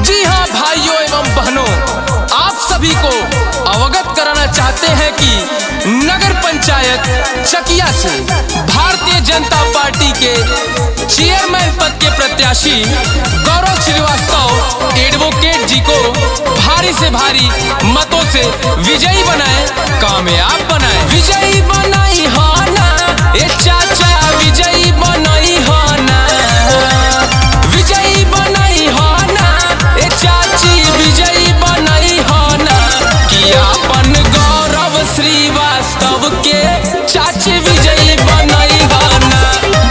जी हाँ भाइयों एवं बहनों, आप सभी को अवगत कराना चाहते हैं कि नगर पंचायत चकिया से भारतीय जनता पार्टी के चेयरमैन पद के प्रत्याशी गौरव श्रीवास्तव एडवोकेट जी को भारी से भारी मतों से विजयी बनाए, कामयाब बनाए। विजयी बनाई हो ना ए चाचा, विजयी बनाई हो ना, विजयी बनाई हो ना ए चाची, विजयी बनाई हो ना कि अपन गौरव श्रीवास्तव के चाची विजयी बनाई हो ना,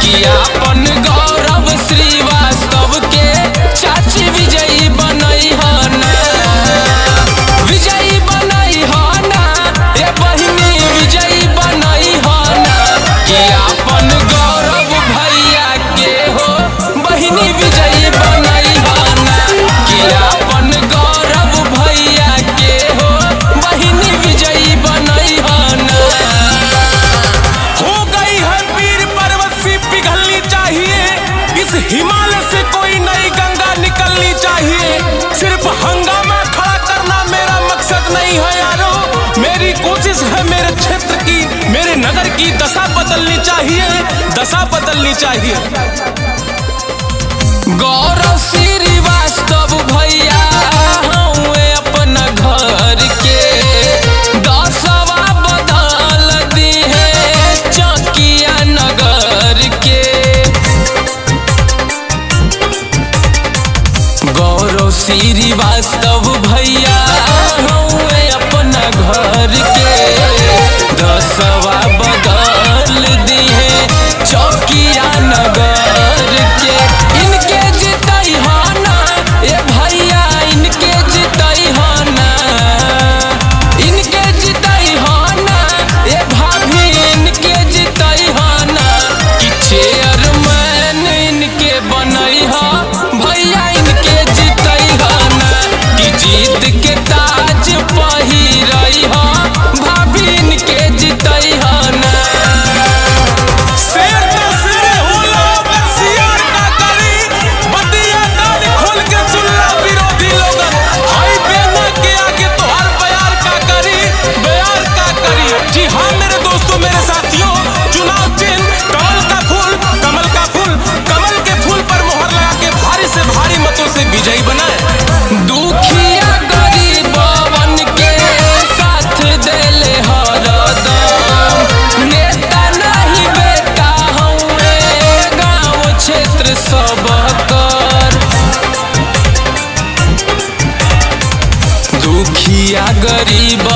कि अपन गौरव श्रीवास्तव के चाची विजयी बनाई हो ना, विजयी बनाई हो ना ए बहिनी, विजयी बनाई हो ना कि अपन गौरव भैया के हो बहिनी विजयी बनाई हो ना, कि अपन गौरव भैया के हो बहिनी विजयी बनाई हो ना। हो गई है पीर पर्वत सी पिघलनी चाहिए, इस हिमालय से कोई नई गंगा निकलनी चाहिए। सिर्फ हंगामा खड़ा करना मेरा मकसद नहीं है यारो, मेरी कोशिश है मेरे क्षेत्र की, मेरे नगर की दशा बदलनी चाहिए, दशा बदलनी चाहिए। गौरव श्रीवास्तव भैया हुए अपना घर के दसवा बदल दी है चकिया नगर के। गौरव श्रीवास्तव भैया हुए अपना घर के दसवा बदल दी है चकिया नगर के। इनके जिताई हो ना ए भैया, इनके जिताई हो ना, इनके जिताई हो ना ए भाभी, इनके जिताई हो ना कि चेयरमैन इनके बनई हो भैया, इनके जिताई हो ना कि जीत के ताज पहिरई हो भाभी, इनके जिताई हो ना। शेर तो शेर होला अगर सियार का करी, बतिया कान खोल के सुन ला विरोधी लोगन, हाय बेना के आगे तो हर बयार का करी, बयार का करी। जी हाँ मेरे दोस्तों, मेरे साथियों, चुनाव चिन्ह कमल का फूल, कमल का फूल, कमल के फूल पर मोहर लगा के भारी से भारी मतों से विजयी बनाए। दुखिया गरीबवन के साथ देले हरदम, नेता नहीं बेटा हउए गाँव क्षेत्र सब कर। दुखिया गरीब